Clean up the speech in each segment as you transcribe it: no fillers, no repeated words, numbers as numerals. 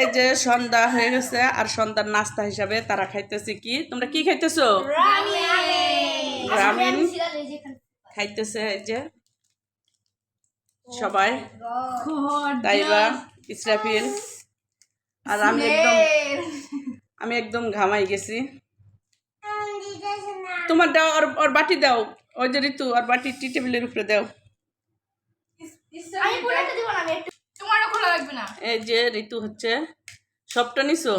এই যে সন্ধ্যা হয়ে গেছে আর সন্ধ্যার নাস্তা হিসাবে তারা খাইতেছে কি, তোমরা কি খাইতেছো? রামিন খাইতেছে এই যে সবাই, তাইবা, ইসরাফিল, আর আমি একদম ঘামাই গেছি। তোমার দাও, ওর বাটি দাও, ওই যে ঋতু ওর বাটি টি টেবিলের উপরে দাও। এই যে ঋতু হচ্ছে সবটা নিছো,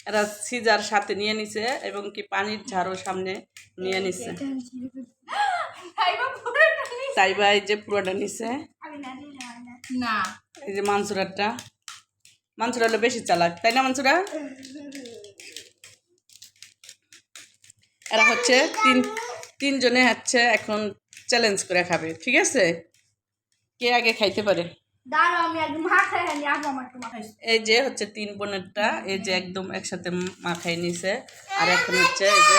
এরা সিজার সাথে নিয়ে নিছে এবং কি পানির ঝাড়ও সামনে নিয়ে নিছে। তাইবা এই যে পুরোটা নিছে, এই যে মানসুরারটা, মানসুরা হলো বেশি চালাক, তাই না মানসুরা? এরা হচ্ছে তিনজনে হচ্ছে এখন চ্যালেঞ্জ করে খাবে, ঠিক আছে? কে আগে খাইতে পারে? এই যে হচ্ছে 3 বোনেরটা, এই যে একদম একসাথে মাখাই নিছে আর এখন হচ্ছে এই যে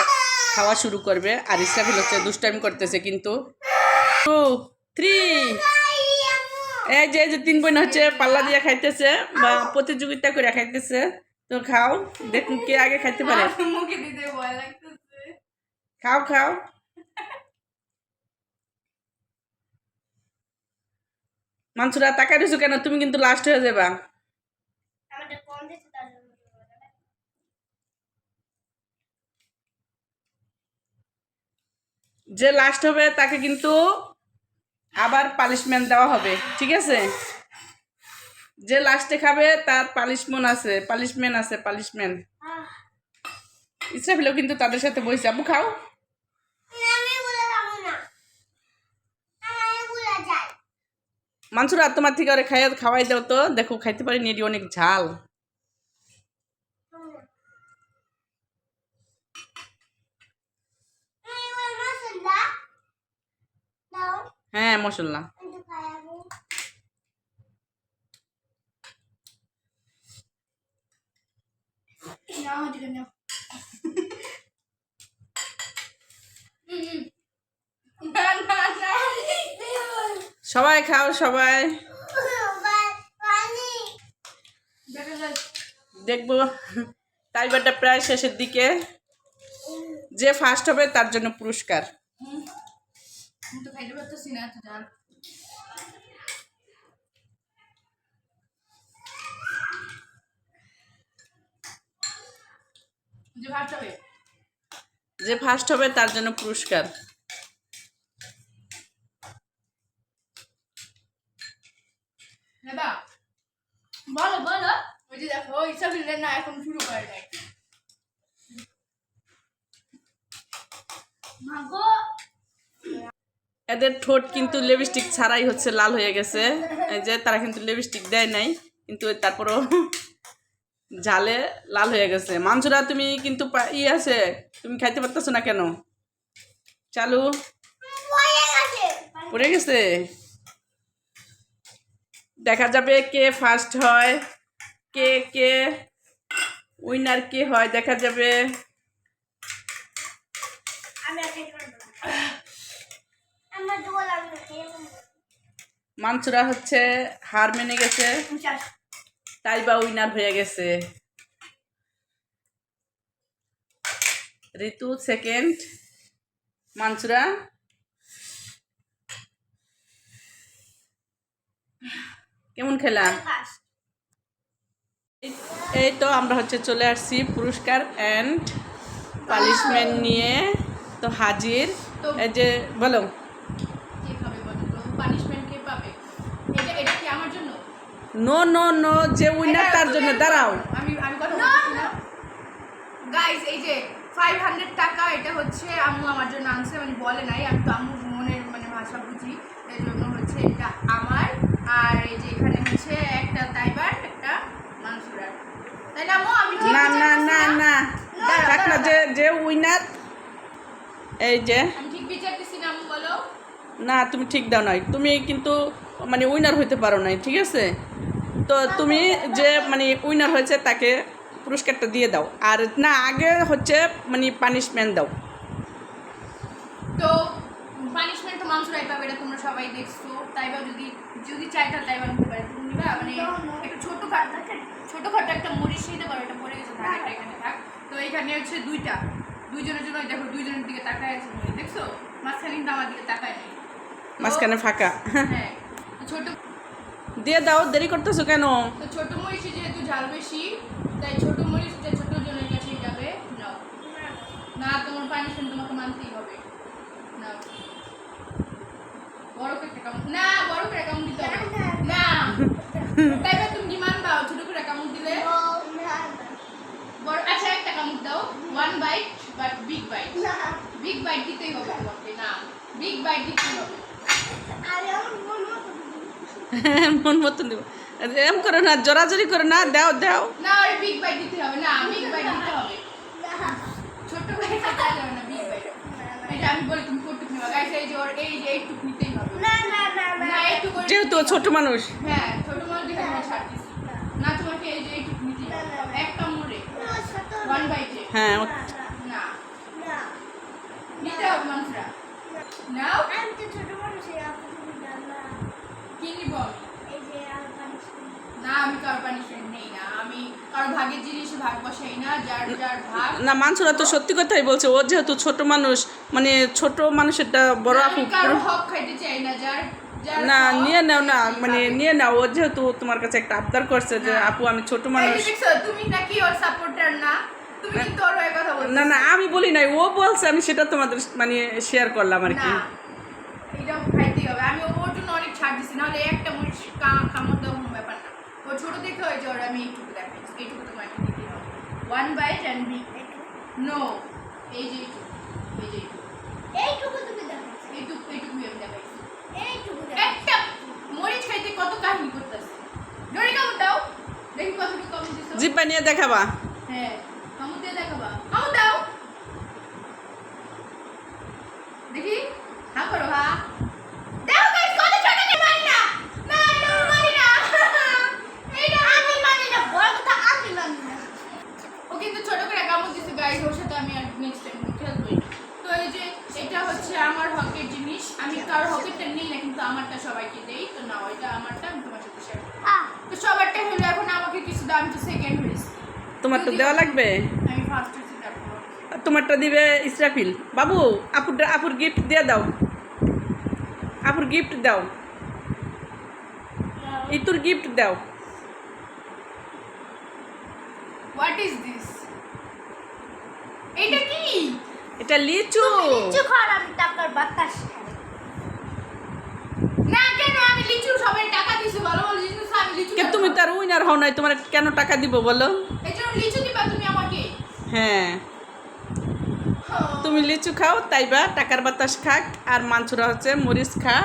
খাওয়া শুরু করবে। আর ইসরাফিল হচ্ছে দুষ্টামি করতেছে কিন্তু 2 3 এই যে 3 বোন হচ্ছে পাল্লা দিয়ে খাইতেছে বা প্রতিযোগিতা করে খাইতেছে। তো খাও, দেখুন কে আগে খাইতে পারে। খাও খাও, মানসুরা তাকাই রয়েছো কেন? তুমি কিন্তু লাস্ট হয়ে যাবা। যে লাস্ট হবে তাকে কিন্তু আবার পানিশমেন্ট দেওয়া হবে, ঠিক আছে? যে লাস্টে খাবে তার পানিশমেন্ট আছে পানিশমেন্ট। ইসরাফিলও কিন্তু তাদের সাথে বসে, আপু খাও। মানসুরা তোমার থেকে আরে খাওয়াই দাও তো, দেখো খাইতে পারি নেডি অনেক ঝাল। হ্যাঁ মশলা সবাই খাও, সবাই দেখবো। তাইবারটা প্রায় শেষের দিকে, যে ফার্স্ট হবে তার জন্য পুরস্কার। যে ফার্স্ট হবে তার জন্য পুরস্কার। বলো বলো, ওই যে দেখো ইসরাফিল না এখন শুরু করে নাই। এদের ঠোঁট কিন্তু লিপস্টিক ছাড়াই হচ্ছে লাল হয়ে গেছে। এই যে তারা কিন্তু লিপস্টিক দেয় নাই, কিন্তু তারপরও ঝালে লাল হয়ে গেছে। মানসুরা তুমি কিন্তু আছে, তুমি খাইতে পারতেছো না কেন? চালু পড়ে গেছে, দেখা যাবে কে ফার্স্ট হয়, কে উইনার কে হয়, দেখা যাবে। মানসুরা হচ্ছে হার মেনে গেছে, তাইবা উইনার হয়ে গেছে। ঋতু সেকেন্ড, মানসুরা কেমন খেলা? এই তো আমরা হচ্ছে চলে আসছি পুরস্কার অ্যান্ড পানিশমেন্ট নিয়ে, তো হাজির। এই যে বলো নো নো নো, যে উইনার তার জন্য। দাঁড়াও, আমি কথা বলছি না গাইস। এই যে 500 টাকা এটা হচ্ছে আম্মু আমার জন্য আনছে, মানে বলে নাই, আমি তো আম্মু মনের মানে ভাষা বুঝি, এই জন্য হচ্ছে এটা আমার। আর এই যে এখানে হচ্ছে একটা তাইবার, একটা মানসুরার, তাই না আম্মু? আমি না না না না, থাক না, যে উইনার। এই যে আমি ঠিক বিচারতেছি না আম্মু, বলো। না তুমি ঠিক দাও নাই, তুমি কিন্তু মানে উইনার হইতে পারো নাই, ঠিক আছে? তো তুমি যে মানে উইনার হয়েছে তাকে পুরস্কারটা দিয়ে দাও, আর না আগে হচ্ছে মানে পানিশমেন্ট দাও। তো পানিশমেন্ট তো মানসুরাই পাবে, এটা তোমরা সবাই দেখছো। তাইবা যদি যদি চাইটা তাই বানাতে পারে তুমি নিবা মানে একটা ছোটখাটো একটা মরিচ নিতে পারো, এটা পড়ে গেছে থাক, এটা এখানে থাক। তো এখানে হচ্ছে দুইজনের জন্য দেখো, দুইজনের দিকে তাকায় আছে মরিচ, দেখছো মাঝখানে কিন্তু আমার দিকে তাকায় নেই, মাঝখানে ফাঁকা। হ্যাঁ তো ছোট দিয়ে দাও, দেরি করতেছো কেন? তো ছোট মরিচে যেহেতু ঝাল বেশি, তাই ছোট মরিচটা ছোট জনের কাছেই যাবে। নাও না, তোমার পানিশমেন্ট তোমাকে মানতেই হবে। নাও বড় করে একটা কামড়, না বড় করে কামড় দিতে হবে না, তাই বা তুমি কি মানবা ছোট করে কামড় দিলে? বড়, আচ্ছা একটা কামড় দাও, one bite but big bite, big bite দিতেই হবে তোমাকে, না বিগ বাইট দিতেই হবে। মন মতন দিব, এম করো না, জোরাজোরি করো না, দাও দাও। না আরে বিগ বাইট দিতে হবে, না বিগ বাইট দিতে হবে, ছোট বাইট দিতে হবে না, বিগ বাইট। এটা আমি বলি তুমি কতটুকু নিবা গাইস, এই যে ওর এই যে এইটুকু নিতেই হবে, না এইটুকু করে, যেহেতু ও ছোট মানুষ। হ্যাঁ ছোট মাল দেখে আমি ছাড় দিছি, না তোমাকে এই যে এইটুকু নিতেই হবে একটা মুড়ে ওয়ান বাইটে, হ্যাঁ না নিতে হবে মানুষরা। নাও কি নিব আমি? না আমি কারো পানিশমেন্ট নেই না, আমি কারো ভাগের জিনিস ভাগ বসাই না, যার যার ভাগ। না, মানসুরা তো সত্যি কথাই বলছে, ও যেহেতু ছোট মানুষ, মানে ছোট মানুষেরটা বড় না, আপু আমি কারো হক খাইতে চাই না, যার যার না হক নিয়ে নাও না, সেই মানে খাবে। নিয়ে নাও, ও যেহেতু তোমার কাছে একটা আবদার করছে যে না। আপু আমি ছোট এই মানুষ। যে দেখছো, তুমি নাকি ওর সাপোর্টার না, তুমি কিন্তু ওর হয়ে কথা বলছো। না না, আমি বলি নাই, ও বলছে, আমি সেটা তোমাদের মানে শেয়ার করলাম আর কি। না এটাও খাইতেই হবে, আমি ওর জন্য অনেক ছাড় দিছি, নাহলে একটা মরিচ কামড় দেওয়া কোনো ব্যাপার না। ও ছোট দেখে হয়েছে, ওর আমি এইটুকু দেখাইছি, এইটুকু তোমাকে দিতেই হবে, one bite and big. No এই যে এইটুকুই আমি দেখাইছি, একটা মরিচ খাইতে কত কাহিনী করতেছে। জোরে কামড় দাও, দেখি কতটুকু কামড় দিছো। জিব্বা নিয়ে দেখাবা। হ্যাঁ কামড় দিয়ে দেখাবা, কামড় দাও দেখি, হা করো হা দাও গাইস, কত ছোট কে মারি না, না এটা মারি না, এইটা আমি মারি না, বড় কথা আমি মারি না। ও কিন্তু ছোট করে কামড় দিছে গাইস, ওর সাথে আমি আর নেক্সট টাইম খেলবই না। তো এই যে এটা হচ্ছে আমার হকের জিনিস, আমি কারো হকেরটা নেই না, কিন্তু আমারটা সবাইকে দেই। তো না এটা আমারটা, আমি তোমার সাথে শেয়ার করি। তো সবারটা হলো, এখন আমাকে কিছু দাও, আমি তো সেকেন্ড হয়েছি, তোমারটা দেওয়া লাগবে, আমি ফার্স্ট হয়েছি, তারপর আর তোমারটা দিবে ইসরাফিল। বাবু আপুর গিফট দিয়ে দাও, আপুর গিফট দাও, ইতুর গিফট দাও। What is this? এটা কি? এটা লিচু। না কেন আমি লিচু সবাই টাকা দিছি, ভালো ভালো জিনিস আমি লিচু কে, তুমি তার উইনার হও নাই, তোমার কেন টাকা দিব বলো? এই জন্য লিচু দিবা তুমি আমাকে? হ্যাঁ, তুমি লিচু খাও, তাইবা টাকার বাতাস খাক, আর মানসুরা হচ্ছে মরিচ খা।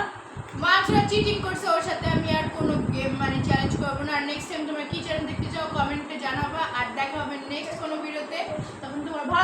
মাছরা চিটিং করছে, ওর সাথে আমি আর কোনো গেম মানে চ্যালেঞ্জ করবো না। আর নেক্সট টাইম তোমরা কি চ্যালেঞ্জ দেখতে চাও কমেন্টে জানাবা, আর দেখা হবে নেক্সট কোনো ভিডিওতে। তখন তোমরা ভালো